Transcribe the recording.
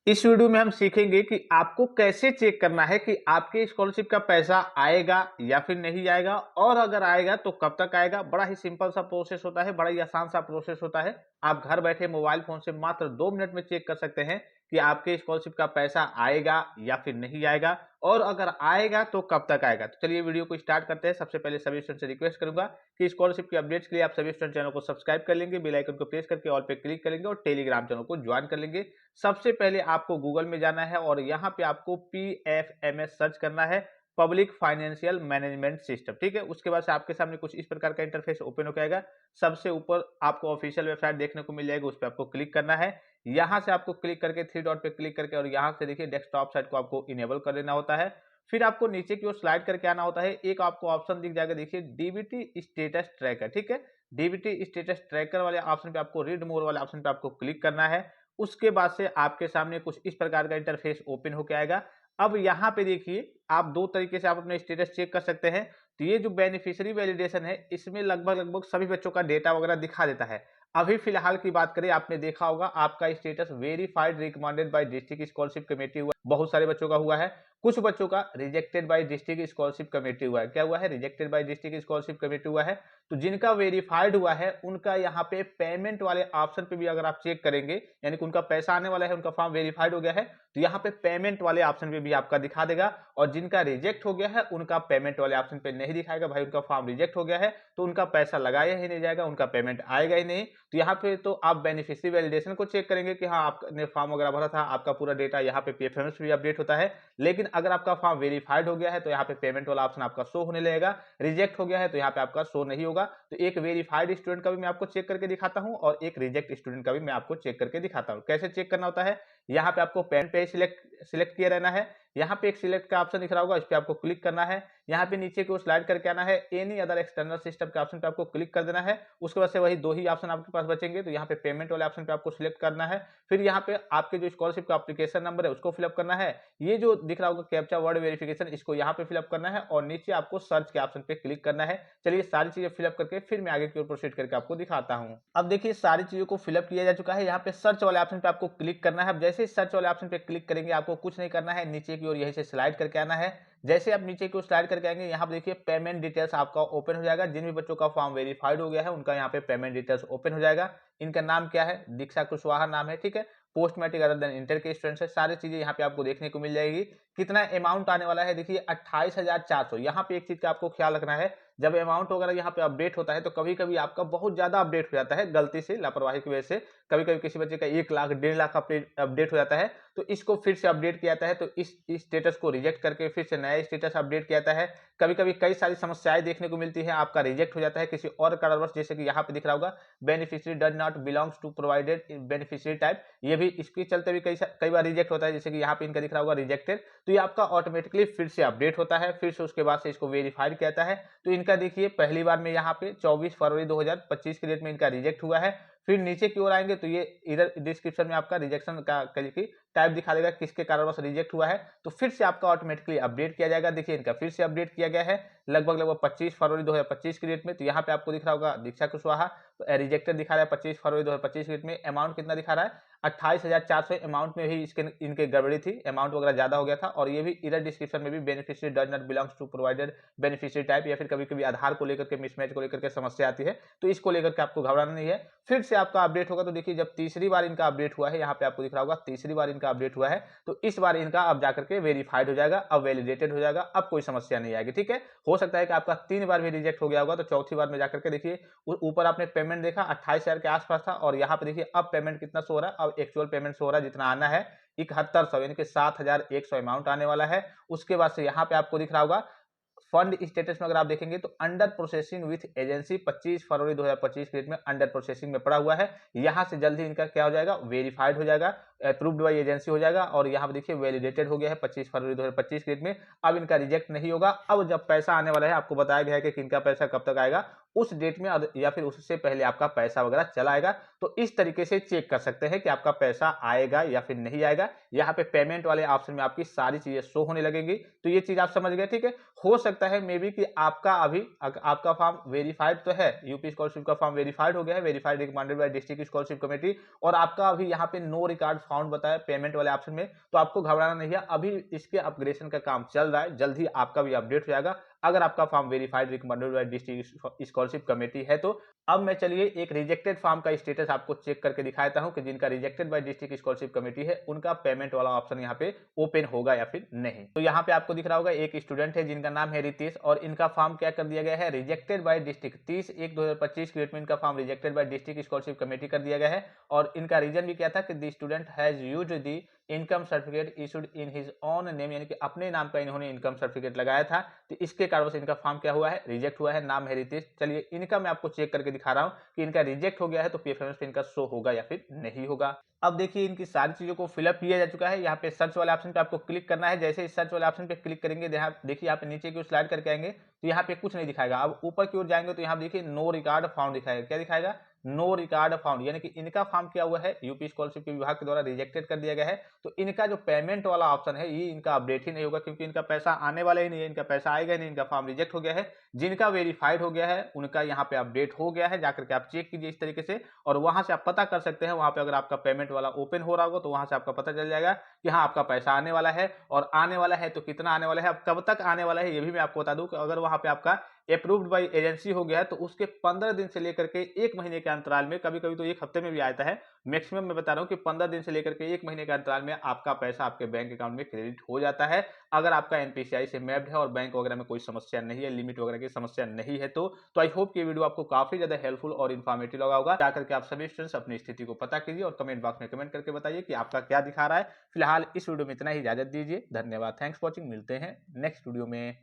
इस वीडियो में हम सीखेंगे कि आपको कैसे चेक करना है कि आपके स्कॉलरशिप का पैसा आएगा या फिर नहीं आएगा, और अगर आएगा तो कब तक आएगा। बड़ा ही सिंपल सा प्रोसेस होता है, बड़ा ही आसान सा प्रोसेस होता है। आप घर बैठे मोबाइल फोन से मात्र 2 मिनट में चेक कर सकते हैं कि आपके स्कॉलरशिप का पैसा आएगा या फिर नहीं आएगा, और अगर आएगा तो कब तक आएगा। तो चलिए वीडियो को स्टार्ट करते हैं। सबसे पहले सभी स्टूडेंट से रिक्वेस्ट करूंगा कि स्कॉलरशिप की अपडेट्स के लिए आप सभी स्टूडेंट चैनल को सब्सक्राइब कर लेंगे, बेल आइकन को प्रेस करके ऑल पे क्लिक करेंगे और टेलीग्राम चैनल को ज्वाइन कर लेंगे। सबसे पहले आपको गूगल में जाना है और यहाँ पे आपको PFMS सर्च करना है, पब्लिक फाइनेंशियल मैनेजमेंट सिस्टम। ठीक है, उसके बाद से आपके सामने कुछ इस प्रकार का इंटरफेस ओपन हो जाएगा। सबसे ऊपर आपको ऑफिशियल वेबसाइट देखने को मिल जाएगी, उस पर आपको क्लिक करना है। यहाँ से आपको क्लिक करके थ्री डॉट पे क्लिक करके और यहाँ से देखिए डेस्कटॉप साइट को आपको इनेबल कर लेना होता है। फिर आपको नीचे की ओर स्लाइड करके आना होता है। एक आपको ऑप्शन दिख जाएगा, देखिए डीबीटी स्टेटस ट्रैकर। ठीक है, डीबीटी स्टेटस ट्रैकर वाले ऑप्शन पे आपको रीड मोर वाले ऑप्शन पे आपको क्लिक करना है। उसके बाद से आपके सामने कुछ इस प्रकार का इंटरफेस ओपन होकर आएगा। अब यहाँ पे देखिए आप दो तरीके से आप अपने स्टेटस चेक कर सकते हैं। तो ये जो बेनिफिशियरी वैलिडेशन है, इसमें लगभग लगभग सभी बच्चों का डेटा वगैरह दिखा देता है। अभी फिलहाल की बात करें, आपने देखा होगा आपका status verified recommended by district scholarship committee हुआ, बहुत सारे बच्चों का हुआ है। कुछ बच्चों का rejected by district scholarship committee हुआ है। क्या हुआ है? Rejected by district scholarship committee हुआ है। तो जिनका वेरीफाइड हुआ है उनका यहाँ पे पेमेंट वाले ऑप्शन पे भी अगर आप चेक करेंगे, यानी कि उनका पैसा आने वाला है, उनका फॉर्म वेरीफाइड हो गया है, तो यहाँ पे पेमेंट वाले ऑप्शन पे भी आपका दिखा देगा। और जिनका रिजेक्ट हो गया है उनका पेमेंट वाले ऑप्शन पे नहीं दिखाएगा। भाई उनका फॉर्म रिजेक्ट हो गया है तो उनका पैसा लगाया ही नहीं जाएगा, उनका पेमेंट आएगा ही नहीं। तो यहाँ पे तो आप बेनिफिशियरी वैलिडेशन को चेक करेंगे कि हाँ आपने फॉर्म वगैरह भरा था, आपका पूरा डेटा यहाँ पे पीएफएमएस भी अपडेट होता है। लेकिन अगर आपका फॉर्म वेरीफाइड हो गया है तो यहाँ पे पेमेंट वाला ऑप्शन आपका शो होने लगेगा, रिजेक्ट हो गया है तो यहाँ पे आपका शो नहीं होगा। तो एक वेरीफाइड स्टूडेंट का भी मैं आपको चेक करके दिखाता हूँ और एक रिजेक्ट स्टूडेंट का भी मैं आपको चेक करके दिखाता हूँ। कैसे चेक करना होता है, यहाँ पे आपको पेन पे सिलेक्ट किया रहना है। यहाँ पे एक सिलेक्ट का ऑप्शन दिख रहा होगा, इस पे आपको क्लिक करना है। यहाँ पे नीचे को स्लाइड करके आना है, एनी अदर एक्सटर्नल सिस्टम के ऑप्शन पे आपको क्लिक कर देना है। उसके बाद से वही दो ही ऑप्शन आपके पास बचेंगे। तो यहाँ पे पेमेंट वाले ऑप्शन पे आपको सिलेक्ट करना है। फिर यहाँ पे आपके जो स्कॉलरशिप का एप्लीकेशन नंबर है उसको फिलअप करना है। ये जो दिख रहा होगा कैप्चा वर्ड वेरिफिकेशन, इसको यहाँ पे फिलअप करना है और नीचे आपको सर्च के ऑप्शन पे क्लिक करना है। चलिए सारी चीजें फिलअप करके फिर मैं आगे की ओर प्रोसीड करके आपको दिखाता हूँ। अब देखिए सारी चीजों को फिलअप किया जा चुका है। यहाँ पे सर्च वाले ऑप्शन पे आपको क्लिक करना है। अब जैसे सर्च वाले ऑप्शन पे क्लिक करेंगे आपको कुछ नहीं करना है, नीचे की ओर यहीं से स्लाइड करके आना है। जैसे आप नीचे की ओर स्लाइड करके आएंगे, यहाँ पे देखिए पेमेंट डिटेल्स आपका ओपन हो जाएगा। जिन भी बच्चों का फॉर्म वेरीफाइड हो गया है उनका यहाँ पे पेमेंट डिटेल्स ओपन हो जाएगा। इनका नाम क्या है? दीक्षा कुशवाहा नाम है। ठीक है, post matric other than inter के स्टूडेंट्स है। सारी चीजें यहाँ पे आपको देखने को मिल जाएगी। कितना अमाउंट आने वाला है, देखिए 28,400। यहाँ पे एक चीज का आपको ख्याल रखना है, जब अमाउंट वगैरह यहाँ पे अपडेट होता है तो कभी कभी आपका बहुत ज्यादा अपडेट हो जाता है गलती से, लापरवाही की वजह से। कभी कभी किसी बच्चे का 1 लाख 1.5 लाख अपडेट हो जाता है, तो इसको फिर से अपडेट किया जाता है। तो इस स्टेटस को रिजेक्ट करके फिर से नया स्टेटस अपडेट किया जाता है। कभी कभी कई सारी समस्याएं देखने को मिलती है, आपका रिजेक्ट हो जाता है किसी और कारणवश, जैसे कि यहाँ पे दिख रहा होगा beneficiary does not belongs to provided beneficiary type. ये भी इसके चलते भी कई बार रिजेक्ट होता है, जैसे कि यहाँ पे इनका दिख रहा होगा रिजेक्टेड। तो ये आपका ऑटोमेटिकली फिर से अपडेट होता है, फिर से उसके बाद से इसको वेरीफाइड किया जाता है। तो इनका देखिए पहली बार में यहाँ पे 24 फरवरी 2025 के डेट में इनका रिजेक्ट हुआ है। फिर नीचे की ओर आएंगे तो ये इधर डिस्क्रिप्शन में आपका रिजेक्शन का टाइप दिखा देगा किसके कारणवश रिजेक्ट हुआ है। तो फिर से आपका ऑटोमेटिकली अपडेट किया जाएगा। देखिए इनका फिर से अपडेट किया गया है लगभग 25 फरवरी 2025 की डेट में। तो यहाँ पे आपको दिख रहा होगा दीक्षा कुशवाहा, तो रिजेक्टेड दिखा रहा है 25 फरवरी 2025 की डेट में। अमाउंट कितना दिखा रहा है? 28,400। अमाउंट में भी इसके इनके गड़बड़ी थी, अमाउंट वगैरह ज्यादा हो गया था। और ये भी इधर डिस्क्रिप्शन में भी beneficiary does not belongs to provided beneficiary type, या फिर कभी कभी आधार को लेकर के मिसमैच को लेकर के समस्या आती है, तो इसको लेकर के आपको घबराना नहीं है। फिर से आपका अपडेट होगा। तो देखिए जब तीसरी बार इनका अपडेट हुआ है, यहाँ पे आपको दिख रहा होगा तीसरी बार इनका अपडेट हुआ है, तो इस बार इनका अब जाकर के वेरीफाइड हो जाएगा, अब वैलिडेटेड हो जाएगा, अब कोई समस्या नहीं आएगी। ठीक है, हो सकता है कि आपका 3 बार भी रिजेक्ट हो गया होगा, तो चौथी बार में जाकर के देखिए ऊपर आपने पेमेंट देखा 28,000 के आसपास था, और यहाँ पे देखिए अब पेमेंट कितना शो हो रहा है, अब एक्चुअल पेमेंट शो हो रहा है जितना आना है 7100, यानी कि 7,100 अमाउंट आने वाला है। उसके बाद से यहाँ पे आपको दिख रहा होगा फंड स्टेटस में अगर आप देखेंगे तो अंडर प्रोसेसिंग विथ एजेंसी 25 फरवरी 2025 के डेट में अंडर प्रोसेसिंग में पड़ा हुआ है। यहां से जल्दी इनका क्या हो जाएगा? वेरीफाइड हो जाएगा, अप्रूव्ड बाय एजेंसी हो जाएगा। और यहाँ पे देखिए वैलिडेटेड हो गया है 25 फरवरी 2025 के डेट में। अब इनका रिजेक्ट नहीं होगा। अब जब पैसा आने वाला है, आपको बताया गया है कि इनका पैसा कब तक आएगा, उस डेट में या फिर उससे पहले आपका पैसा वगैरह चला आएगा। तो इस तरीके से चेक कर सकते हैं कि आपका पैसा आएगा या फिर नहीं आएगा। यहाँ पे पेमेंट वाले ऑप्शन में आपकी सारी चीजें शो होने लगेंगी। तो ये चीज आप समझ गए। ठीक है, हो सकता है मे बी कि आपका अभी आपका फॉर्म वेरीफाइड तो है, यूपी स्कॉलरशिप का फॉर्म वेरीफाइड हो गया है, verified recommended by district scholarship committee, और आपका अभी यहाँ पे नो रिकॉर्ड फाउंड बताया पेमेंट वाले ऑप्शन में, तो आपको घबराना नहीं है। अभी इसके अपग्रेडेशन का काम चल रहा है, जल्द ही आपका भी अपडेट हो जाएगा अगर आपका form verified recommended by district scholarship committee है तो। अब मैं चलिए एक रिजेक्टेड फॉर्म का स्टेटस आपको चेक करके दिखाता हूं कि जिनका rejected by district scholarship committee है उनका पेमेंट वाला ऑप्शन यहाँ पे ओपन होगा या फिर नहीं। तो यहाँ पे आपको दिख रहा होगा एक स्टूडेंट है जिनका नाम है रितेश, और इनका फॉर्म क्या कर दिया गया है, रिजेक्टेड बाय डिस्ट्रिक्ट 30/1/2025 के डेट में इनका form rejected by district scholarship committee कर दिया गया है। और इनका रीजन भी क्या था कि the student has used the income certificate issued in his own name, यानी कि अपने नाम का इन्होंने इनकम सर्टिफिकेट लगाया था, तो इसके कारण से इनका फॉर्म क्या हुआ है, रिजेक्ट हुआ है। नाम है रितेश। चलिए इनका मैं आपको चेक करके दिखा रहा हूं कि इनका रिजेक्ट हो गया है तो पीएफएमएस पे इनका शो होगा या फिर नहीं होगा। अब देखिए इनकी सारी चीजों को फिलअप किया जा चुका है। यहाँ पे सर्च वाले ऑप्शन पे आपको क्लिक करना है। जैसे इस सर्च वाले ऑप्शन पे क्लिक करेंगे, देखिए यहाँ पे नीचे की ओर स्लाइड करके आएंगे तो यहाँ पे कुछ नहीं दिखाएगा। अब ऊपर की ओर जाएंगे तो यहाँ देखिए नो रिकॉर्ड फाउंड दिखाएगा। क्या दिखाएगा, नो रिकॉर्ड फाउंड, यानी कि इनका फॉर्म क्या हुआ है, यूपी स्कॉलरशिप के विभाग के द्वारा रिजेक्टेड कर दिया गया है। तो इनका जो पेमेंट वाला ऑप्शन है ये इनका अपडेट ही नहीं होगा, क्योंकि इनका पैसा आने वाला ही नहीं है, इनका पैसा आएगा ही नहीं, इनका फॉर्म रिजेक्ट हो गया है। जिनका वेरीफाइड हो गया है उनका यहाँ पे अपडेट हो गया है, जाकर के आप चेक कीजिए इस तरीके से, और वहां से आप पता कर सकते हैं। वहां पे अगर आपका पेमेंट वाला ओपन हो रहा होगा तो वहां से आपका पता चल जाएगा कि हाँ आपका पैसा आने वाला है, और आने वाला है तो कितना आने वाला है, अब कब तक आने वाला है ये भी मैं आपको बता दूं कि अगर वहां पे आपका अप्रूव्ड बाय एजेंसी हो गया है तो उसके 15 दिन से लेकर के 1 महीने के अंतराल में, कभी कभी तो 1 हफ्ते में भी आता है, मैक्सिमम मैं बता रहा हूं कि 15 दिन से लेकर के 1 महीने के अंतराल में आपका पैसा आपके बैंक अकाउंट में क्रेडिट हो जाता है, अगर आपका एनपीसीआई से मैप्ड है और बैंक वगैरह में कोई समस्या नहीं है, लिमिट वगैरह की समस्या नहीं है। तो आई होप कि ये वीडियो आपको काफी ज्यादा हेल्पफुल और इन्फॉर्मेटिव लगा होगा। जाकर के आप सभी स्टूडेंट्स अपनी स्थिति को पता कीजिए और कमेंट बॉक्स में कमेंट करके बताइए कि आपका क्या दिखा रहा है। फिलहाल इस वीडियो में इतना ही, इजाजत दीजिए, धन्यवाद, थैंक्स फॉर वॉचिंग, मिलते हैं नेक्स्ट वीडियो में।